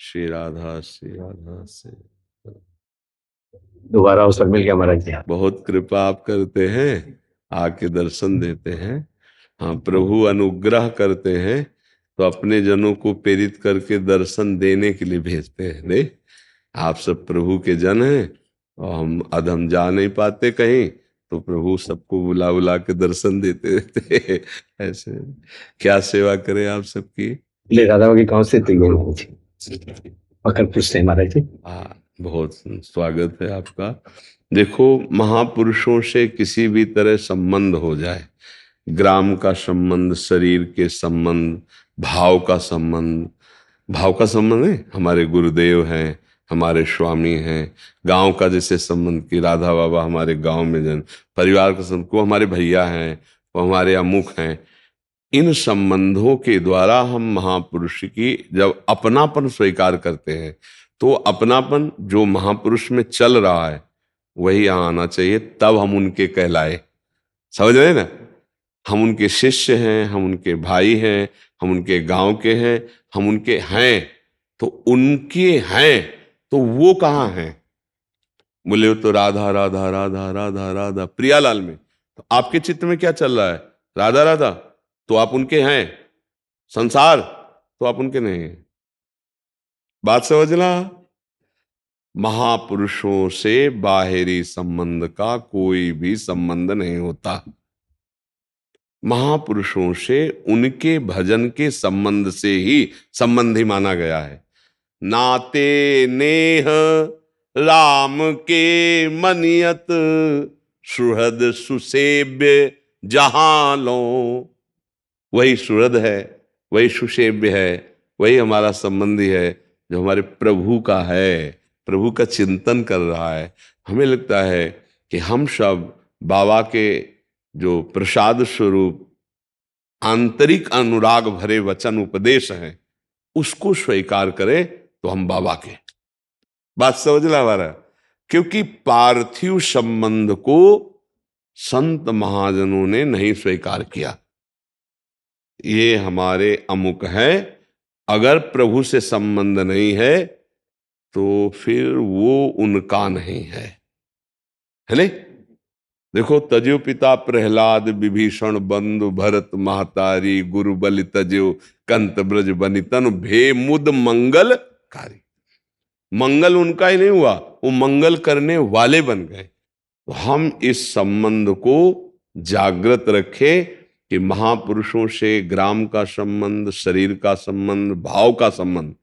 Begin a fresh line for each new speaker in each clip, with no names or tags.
श्री राधा श्री राधा से।
दोबारा अवसर मिल गया महाराज जी।
बहुत कृपा आप करते हैं, आके दर्शन देते हैं। हाँ, प्रभु अनुग्रह करते हैं तो अपने जनों को प्रेरित करके दर्शन देने के लिए भेजते हैं। नहीं, आप सब प्रभु के जन हैं और हम अधम जा नहीं पाते कहीं, तो प्रभु सबको बुला बुला के दर्शन देते रहते ऐसे। क्या सेवा करें आप सबकी।
ले राधा बाबा के गांव से मकरपुर से महाराज जी।
हाँ, बहुत स्वागत है आपका। देखो, महापुरुषों से किसी भी तरह संबंध हो जाए, ग्राम का संबंध, शरीर के संबंध, भाव का संबंध, भाव का संबंध है, हमारे गुरुदेव हैं, हमारे स्वामी हैं। गांव का जैसे संबंध की राधा बाबा हमारे गांव में जन, परिवार का संबंध को हमारे भैया हैं, वो हमारे अमुख हैं। इन संबंधों के द्वारा हम महापुरुष की जब अपनापन स्वीकार करते हैं, तो अपनापन जो महापुरुष में चल रहा है वही यहाँ आना चाहिए, तब हम उनके कहलाए। समझ रहे ना, हम उनके शिष्य हैं, हम उनके भाई हैं, हम उनके गांव के हैं, हम उनके हैं। तो उनके हैं तो वो कहाँ हैं? बोले वो तो राधा राधा राधा राधा राधा प्रियालाल में। तो आपके चित्त में क्या चल रहा है? राधा राधा, तो आप उनके हैं। संसार, तो आप उनके नहीं हैं। बात समझना। महापुरुषों से बाहरी संबंध का कोई भी संबंध नहीं होता। महापुरुषों से उनके भजन के संबंध से ही संबंधी माना गया है। नाते नेह राम के मनियत, सुहृद सुसेव्य जहां लो। वही सुहृद है, वही सुसेव्य है, वही हमारा संबंधी है जो हमारे प्रभु का है, प्रभु का चिंतन कर रहा है। हमें लगता है कि हम सब बाबा के जो प्रसाद स्वरूप आंतरिक अनुराग भरे वचन उपदेश हैं उसको स्वीकार करें तो हम बाबा के। बात समझना हमारा, क्योंकि पार्थिव संबंध को संत महाजनों ने नहीं स्वीकार किया। ये हमारे अमुक है, अगर प्रभु से संबंध नहीं है तो फिर वो उनका नहीं है नहीं। देखो, तजो पिता प्रहलाद विभीषण बंधु भरत महतारी, गुरु बलि तजो कंत ब्रज बनितन भे मुद मंगल कारी। मंगल उनका ही नहीं हुआ, वो मंगल करने वाले बन गए। तो हम इस संबंध को जागृत रखें कि महापुरुषों से ग्राम का संबंध, शरीर का संबंध, भाव का संबंध,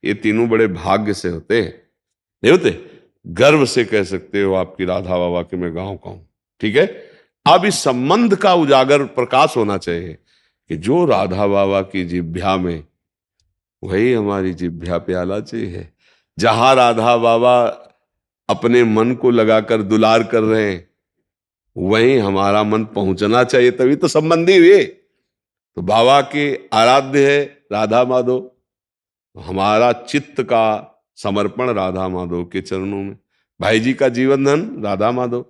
ये तीनों बड़े भाग्य से होते हैं। नहीं होते? गर्व से कह सकते हो आपकी राधा बाबा के मैं गांव का हूं। ठीक है, अब इस संबंध का उजागर प्रकाश होना चाहिए कि जो राधा बाबा की जिह्वा में, वही हमारी जिह्वा पे आना चाहिए। जहां राधा बाबा अपने मन को लगाकर दुलार कर रहे हैं वहीं हमारा मन पहुंचना चाहिए, तभी तो संबंधी हुए। तो बाबा के आराध्य है राधा माधव, तो हमारा चित्त का समर्पण राधा माधव के चरणों में। भाई जी का जीवन धन राधा माधव,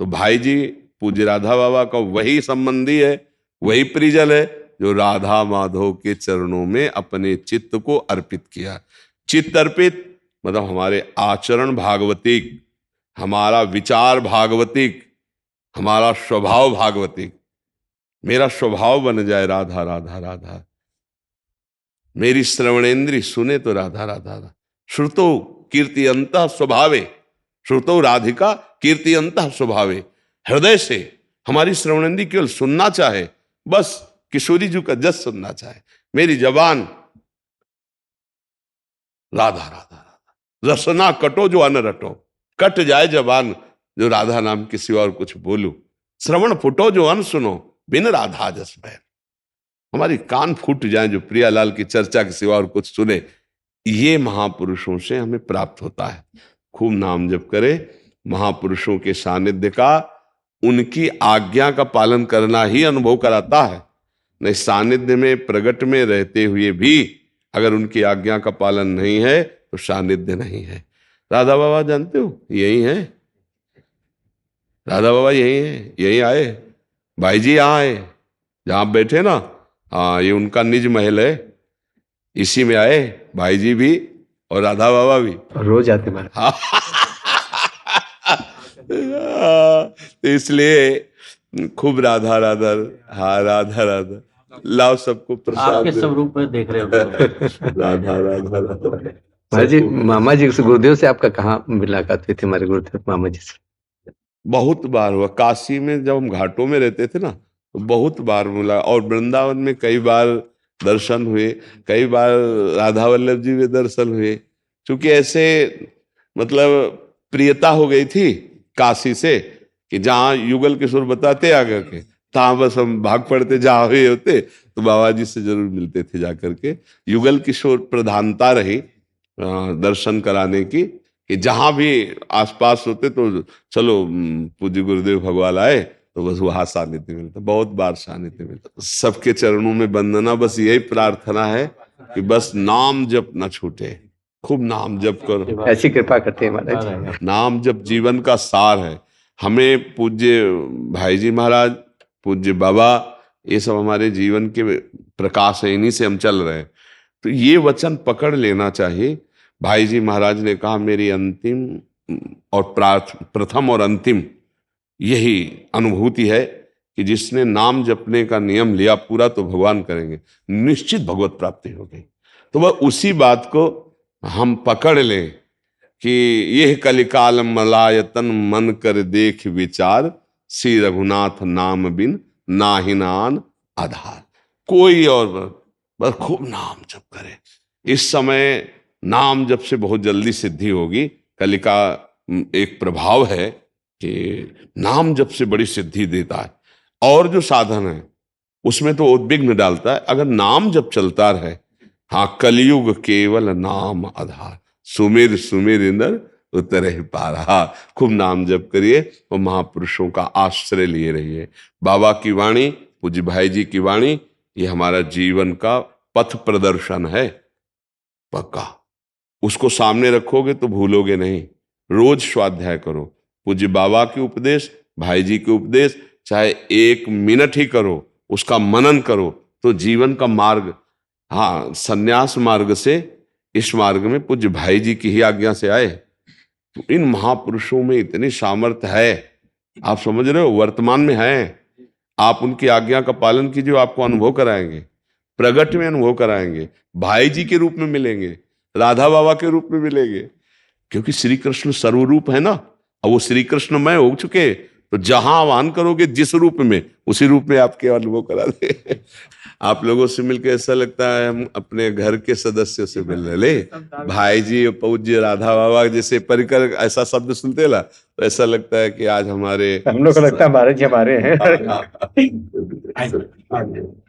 तो भाई जी पूज्य राधा बाबा का वही संबंधी है, वही परिजन है जो राधा माधव के चरणों में अपने चित्त को अर्पित किया। चित्त अर्पित मतलब हमारे आचरण भागवतिक, हमारा विचार भागवतिक, हमारा स्वभाव भागवतिक। मेरा स्वभाव बन जाए राधा राधा राधा, मेरी श्रवणेन्द्रिय सुने तो राधा राधा राधा। श्रुतो कीर्ति अंतः स्वभावे, श्रुतो राधिका कीर्ति अंतः स्वभावे। हृदय से हमारी श्रवणेन्द्रिय केवल सुनना चाहे, बस किशोरी जी का जस सुनना चाहे। मेरी जबान राधा राधा राधा, रसना कटो जो अन रटो। कट जाए जबान जो राधा नाम के सिवा और कुछ बोलूं। श्रवण फुटो जो अन सुनो, बिन राधा जस बैर। हमारी कान फूट जाए जो प्रियालाल की चर्चा के सिवा और कुछ सुने। ये महापुरुषों से हमें प्राप्त होता है। खूब नाम जप करे, महापुरुषों के सानिध्य का, उनकी आज्ञा का पालन करना ही अनुभव कराता है। नहीं, सानिध्य में प्रगट में रहते हुए भी अगर उनकी आज्ञा का पालन नहीं है तो सानिध्य नहीं है। राधा बाबा जानते हो यही है, राधा बाबा यही है, यही आए। भाई जी यहाँ आए, जहां बैठे ना, हाँ ये उनका निज महल है, इसी में आए भाई जी भी। और राधा बाबा भी।
और रोज आते महाराज।
हाँ। तो इसलिए खूब राधा राधा, हाँ राधा राधा, लाओ सबको प्रसाद
आपके
दे।
सब रूप में देख रहे हो।
राधा राधा राधा।
महाराज जी,
सबको
मामा जी से, गुरुदेव से आपका कहाँ मुलाकात हुई थी? हमारे गुरुदेव मामा जी से।
बहुत बार हुआ। काशी में जब हम घाटों में रहते थे ना, तो बहुत बार मिला, और वृंदावन में कई बार दर्शन हुए, कई बार राधा वल्लभ जी में दर्शन हुए। क्योंकि ऐसे मतलब प्रियता हो गई थी काशी से कि जहाँ युगल किशोर बताते आगे के, तहाँ बस हम भाग पड़ते, जहाँ हुए होते तो बाबा जी से जरूर मिलते थे जाकर के। युगल किशोर प्रधानता रही दर्शन कराने की, कि जहां भी आसपास होते तो चलो पूज्य गुरुदेव भगवान आए, तो बस वहां सानिध्य मिलता, बहुत बार सानिध्य मिलता। सबके चरणों में वंदना, बस यही प्रार्थना है कि बस नाम जप न छूटे, खूब नाम जप करो।
ऐसी कृपा करते हैं महाराज जी।
नाम जप जीवन का सार है। हमें पूज्य भाई जी महाराज, पूज्य बाबा, ये सब हमारे जीवन के प्रकाश है, इन्हीं से हम चल रहे हैं। तो ये वचन पकड़ लेना चाहिए। भाई जी महाराज ने कहा मेरी अंतिम और प्रथम और अंतिम यही अनुभूति है कि जिसने नाम जपने का नियम लिया पूरा, तो भगवान करेंगे, निश्चित भगवत प्राप्ति होगी। तो वह उसी बात को हम पकड़ लें कि यह कलिकाल मलायतन मन कर देख विचार, श्री रघुनाथ नाम बिन नाहिनान आधार। कोई और बस खूब नाम जप करे। इस समय नाम जप से बहुत जल्दी सिद्धि होगी। कलिका एक प्रभाव है कि नाम जप से बड़ी सिद्धि देता है, और जो साधन है उसमें तो उद्विग्न डालता है। अगर नाम जप चलता रहे, हाँ कलयुग केवल नाम आधार, सुमिर सुमिर इंद्र उतरे पारा। खूब नाम जप करिए और महापुरुषों का आश्रय लिए रहिए। बाबा की वाणी, पूज्य भाई जी की वाणी, ये हमारा जीवन का पथ प्रदर्शन है पक्का। उसको सामने रखोगे तो भूलोगे नहीं। रोज स्वाध्याय करो, पूज्य बाबा के उपदेश, भाई जी के उपदेश, चाहे 1 मिनट ही करो, उसका मनन करो, तो जीवन का मार्ग, हाँ संन्यास मार्ग से इस मार्ग में पूज्य भाई जी की ही आज्ञा से आए। तो इन महापुरुषों में इतनी सामर्थ्य है, आप समझ रहे हो, वर्तमान में है। आप उनकी आज्ञा का पालन कीजिए, आपको अनुभव कराएंगे, प्रगट में अनुभव कराएंगे, भाई जी के रूप में मिलेंगे, राधा बाबा के रूप में मिलेंगे। क्योंकि श्री कृष्ण सर्वरूप है ना, और वो श्री कृष्ण मय हो चुके, तो जहां आह्वान करोगे जिस रूप में, उसी रूप में आपके अनुभव करा दे। आप लोगों से मिलकर ऐसा लगता है हम अपने घर के सदस्यों से मिल रहे। ले भाई जी, पूज्य राधा बाबा जैसे परिकर, ऐसा शब्द सुनते ला तो ऐसा लगता है कि आज हमारे,
हम लोग को लगता है महाराज जी हमारे हैं।